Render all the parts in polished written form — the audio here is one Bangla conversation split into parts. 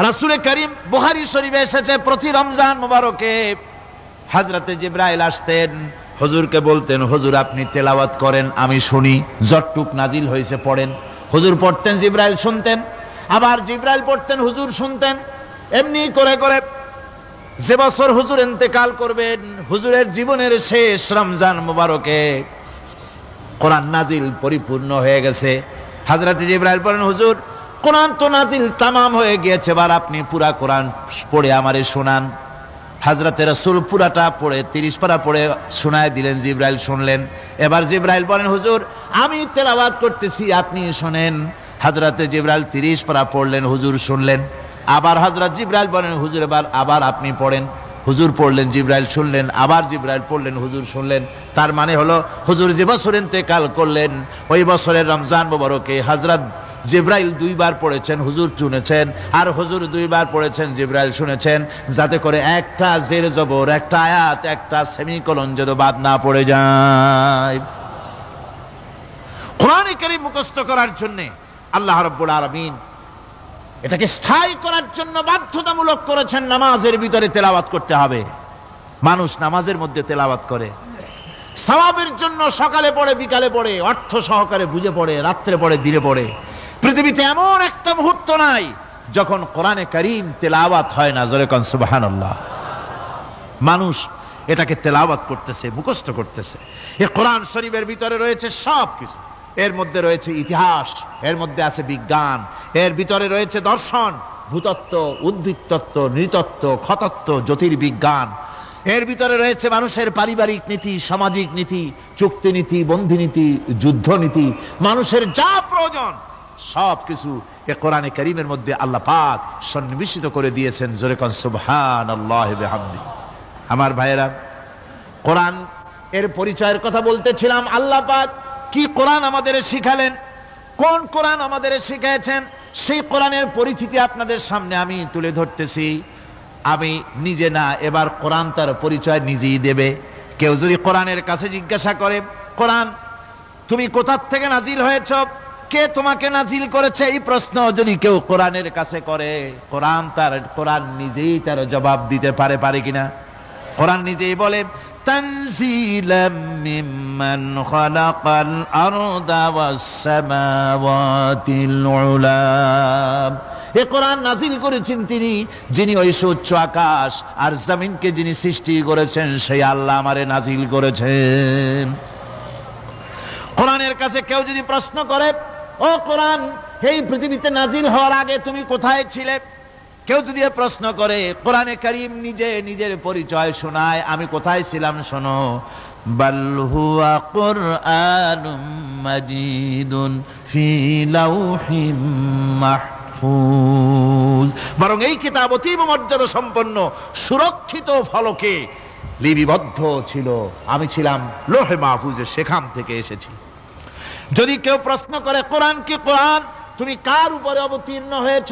রাসূল করিম বুখারী শরীফে এসেছে প্রতি রমজান মুবারকে হযরতে জিবরাইল আসতেন, হুজুরকে বলতেন হুজুর আপনি তেলাওয়াত করেন আমি শুনি, যতটুক নাজিল হয়েছে পড়েন। হুজুর পড়তেন, জিবরাইল শুনতেন, আবার জিবরাইল পড়তেন, হুজুর শুনতেন। এমনি করে করে যে বছর হুজুর ইন্তেকাল করবেন, হুজুরের জীবনের শেষ রমজান মুবারকে কোরআন নাজিল পরিপূর্ণ হয়ে গেছে। হযরত জিবরাইল বলেন হুজুর কোরআন তো নাজিল তামাম হয়ে গিয়েছে, এবার আপনি পুরা কোরআন পড়ে আমারে শোনান। হযরতে রাসূল পুরাটা পড়ে 30 পারা পড়ে শোনায় দিলেন, জিবরাইল শুনলেন। এবার জিবরাইল বলেন হুজুর আমি তেলাওয়াত করতেছি আপনি শুনেন। হযরতে জিবরাইল 30 পারা পড়লেন, হুজুর শুনলেন। আবার হযরত জিবরাইল বলেন হুজুর আবার আপনি পড়েন। হুজুর পড়লেন, জিবরাইল শুনলেন, আবার জিবরাইল পড়লেন, হুজুর শুনলেন। তার মানে হলো হুজুর যে বছর ইন্তেকাল করলেন ওই বছরের রমজান মুবারকে হযরত জিবরাইল 2 বার পড়েছেন, হুজুর শুনেছেন, আর হুজুর 2 বার পড়েছেন, জিবরাইল শুনেছেন, যাতে করে একটা জের জবর, একটা আয়াত, একটা সেমিকোলন যেন বাদ না পড়ে যায়। কোরআনে কারীম মুখস্থ করার জন্য আল্লাহ রাব্বুল আলামিন এটাকে স্থায়ী করার জন্য বাধ্যতামূলক করেছেন, নামাজের ভিতরে তেলাওয়াত করতে হবে। মানুষ নামাজের মধ্যে তেলাওয়াত করে সওয়াবের জন্য, সকালে পড়ে বিকালে পড়ে, অর্থ সহকারে বুঝে পড়ে, রাত্রে পড়ে দিনে পড়ে। পৃথিবীতে এমন একটা মুহূর্ত নাই যখন কোরআনে কারীম তেলাওয়াত হয় না। জোরে কোন সুবহানাল্লাহ। মানুষ এটাকে তেলাওয়াত করতেছে, মুখস্থ করতেছে। এই কোরআন শরীফের ভিতরে রয়েছে সব কিছু। এর মধ্যে রয়েছে ইতিহাস, এর মধ্যে আছে বিজ্ঞান, এর ভিতরে রয়েছে দর্শন, ভূতত্ত্ব, উদ্ভিদতত্ত্ব, নৃতত্ত্ব, খতত্ত্ব, জ্যোতির্বিজ্ঞান। এর ভিতরে রয়েছে মানুষের পারিবারিক নীতি, সামাজিক নীতি, চুক্তি নীতি, বন্ধি নীতি, যুদ্ধ নীতি, মানুষের যা প্রয়োজন সব কিছু এ কোরআনে কারীমের মধ্যে আল্লাহ পাক সন্নিবেশিত করে দিয়েছেন। জোরে কোন সুবহানাল্লাহি ওয়া বিহামদিহি। আমার ভাইয়েরা, কোরআন এর পরিচয়ের কথা বলতেছিলাম। আল্লাহ পাক কি কোরআন আমাদের শিখালেন, কোন কোরআন আমাদের শিখিয়েছেন, সেই কোরআনের পরিচিতি আপনাদের সামনে আমি তুলে ধরতেছি। আমি নিজে না, এবার কোরআন তার পরিচয় নিজেই দেবে। কেউ যদি কোরআনের কাছে জিজ্ঞাসা করে কোরআন তুমি কোথা থেকে নাজিল হয়েছ, কে তোমাকে নাজিল করেছে, এই প্রশ্ন যদি কেউ কোরআনের কাছে করে, কোরআন নিজেই তার জবাব দিতে পারে কিনা? কোরআন নিজেই বলে তানজিলাম মিম্মান খালাকাল আরদা ওয়াস সামাওয়াতিল উলা। এ কোরআন নাজিল করেছেন তিনি, যিনি ওই উচ্চ আকাশ আর জমিনকে যিনি সৃষ্টি করেছেন, সেই আল্লাহ আমারে নাজিল করেছেন। কোরআনের কাছে কেউ যদি প্রশ্ন করে ও কোরআন এই পৃথিবীতে নাজিল হওয়ার আগে তুমি কোথায় ছিলে, কেউ যদি প্রশ্ন করে, কোরআনে কারীম নিজে নিজের পরিচয় শোনায়, আমি কোথায় ছিলাম শোনো। বাল হুয়া কুরআনুম মাজিদুন ফি লাউহিম মাহফুজ। বরং এই কিতাব অতীব মর্যাদা সম্পন্ন সুরক্ষিত ফলকে লিপিবদ্ধ ছিল, আমি ছিলাম লৌহে মাহফুজে, সেখান থেকে এসেছি। যদি কেউ প্রশ্ন করে কোরআন কি, কোরআন তুমি কার উপরে অবতীর্ণ হয়েছ,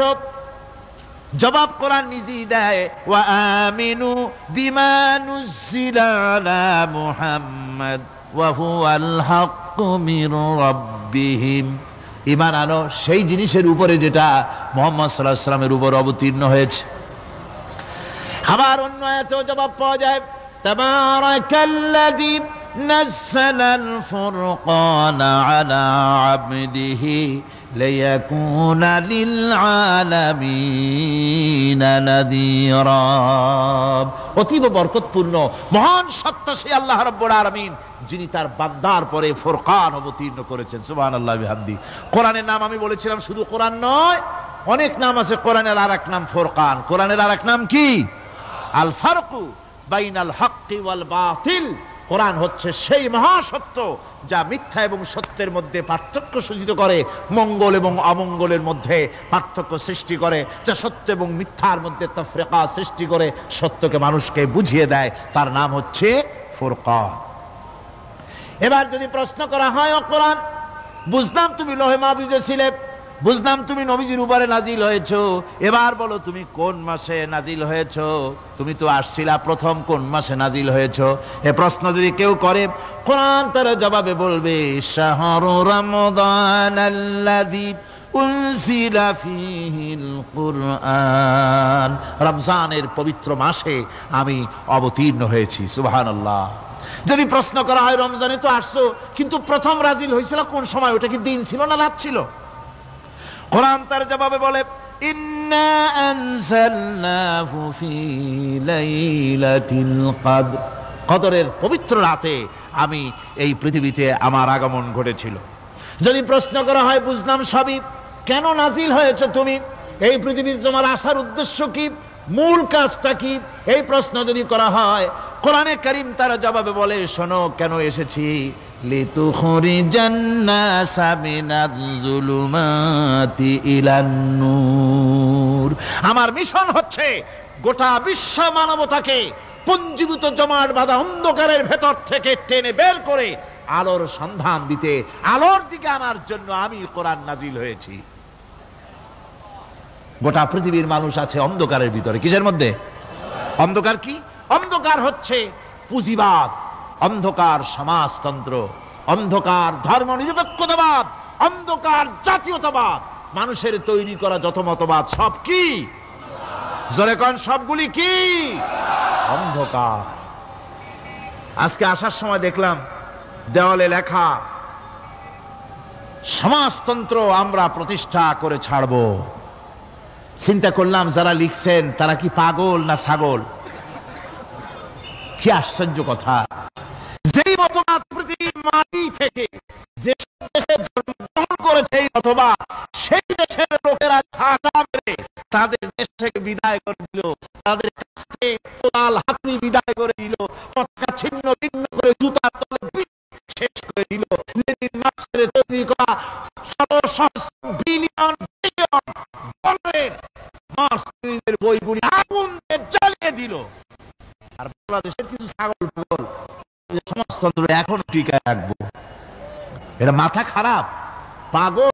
জবাব কোরআন নিজেই দেয়, ওয়া আমিনু বিমা নুজিলা আলা মুহাম্মাদ ওয়া হুয়াল হাক্কু মির রাব্বিহিম। ঈমান আনো সেই জিনিসের উপরে যেটা মুহাম্মদ সাল্লাল্লাহু আলাইহি ওয়াসাল্লামের উপর অবতীর্ণ হয়েছে। আবার অন্য আয়াতেও জবাব পাওয়া যায়, তাবারাকাল্লাযী নাযালাল ফুরকানা আলা আবদিহি লিয়াকুনা লিল আলামিনা নাযীরা। অতীব বরকতপূর্ণ মহান সত্তা সেই আল্লাহ রাব্বুল আলামিন, যিনি তার বান্দার পরে ফুরকান অবতীর্ণ করেছেন। সুবহানাল্লাহি ওয়া বিহামদিহি। কোরআনের নাম আমি বলেছিলাম শুধু কোরআন নয়, অনেক নাম আছে। কোরআনের আরেক নাম ফুরকান। কোরআনের আরেক নাম কি? আল ফারকু বাইনাল হাক্কি ওয়াল বাতিল। কোরআন হচ্ছে সেই মহাসত্য যা মিথ্যা এবং সত্যের মধ্যে পার্থক্য সূচিত করে, মঙ্গল এবং অমঙ্গলের মধ্যে পার্থক্য সৃষ্টি করে, যা সত্য এবং মিথ্যার মধ্যে তাফরিকা সৃষ্টি করে, সত্যকে মানুষকে বুঝিয়ে দেয়। তার নাম হচ্ছে ফুরকান। এবার যদি প্রশ্ন করা হয়, ও কোরআন বুঝলাম তুমি লৌহে মাহফুজে ছিলে, বুঝলাম তুমি নবীজির উপরে নাজিল হয়েছো, এবার বলো তুমি কোন মাসে নাজিল হয়েছো, তুমি তো আসছিলা প্রথম কোন মাসে নাজিল হয়েছো? এ প্রশ্ন যদি কেউ করে, কোরআন তার জবাবে বলবে, শাহরু রমাদান আল্লাযী উনজিলা ফীহিল কুরআন, রমজানের পবিত্র মাসে আমি অবতীর্ণ হয়েছি। সুবহানাল্লাহ। যদি প্রশ্ন করা হয় রমজানে তো আসছো, কিন্তু প্রথম নাজিল হয়েছিল কোন সময়? ওটা কি দিন ছিল না রাত ছিল? কোরআন তার জবাবে বলে, ইন্না আনজালনাহু ফি লাইলাতিল কদর, কদরের পবিত্র রাতে আমি এই পৃথিবীতে আমার আগমন ঘটেছিল। যদি প্রশ্ন করা হয় বুঝলাম সবই, কেন নাজিল হয়েছে তুমি? এই পৃথিবীতে তোমার আসার উদ্দেশ্য কি? মূল কাজটা কি? এই প্রশ্ন যদি করা হয়, কোরআনে কারীম তার জবাবে বলে, শোনো কেন এসেছি। লিতুখরিজান নাসা মিনাজ যুলুমাতি ইলান নূর, আমার মিশন হচ্ছে গোটা বিশ্ব মানবতাকে পুঞ্জীভূত জমাট বাঁধা অন্ধকারের ভেতর থেকে টেনে বের করে আলোর সন্ধান দিতে, আলোর দিকে আনার জন্য আমি কোরআন নাজিল হয়েছি। গোটা পৃথিবীর মানুষ আছে অন্ধকারের ভিতরে। কিসের মধ্যে? অন্ধকার কি? অন্ধকার হচ্ছে পুঁজিবাদ, অন্ধকার সমাজতন্ত্র, অন্ধকার ধর্ম নিরপেক্ষতাবাদ, অন্ধকার জাতীয়তাবাদ। মানুষের তৈরি করা যত মতবাদ সব কি? জোরে কোন, সবগুলি কি? অন্ধকার। আজকে আসার সময় দেখলাম দেওয়ালে লেখা, সমাজতন্ত্র আমরা প্রতিষ্ঠা করে ছাড়ব। চিন্তা করলাম যারা লিখছেন তারা কি পাগল না ছাগল? কি আশ্চর্য কথা! যেই মতবাদ পৃথিবীর মাটি থেকে যে দেশে জন্মগ্রহণ করেছে এই মতবাদ, সেই দেশের লোকেরা ঝাঁটা মেরে তাদের দেশ থেকে বিদায় করে দিল, তাদের কাছ থেকে কোদাল হাতুড়ি বিদায় করে দিল, পতাকা ছিন্ন ভিন্ন করে জুতার তলে শেষ করে দিল। লেনিন মার্ক্সের তৈরি করা শত সহস্র বিলিয়ন বিলিয়ন ডলারের মার্ক্সের বইগুলি আগুন দিয়ে জ্বালিয়ে দিল। আর বাংলাদেশের কিছু ছাগল পাগল সমাজতন্ত্র এখন টিকায় রাখবো, এটা মাথা খারাপ, পাগল।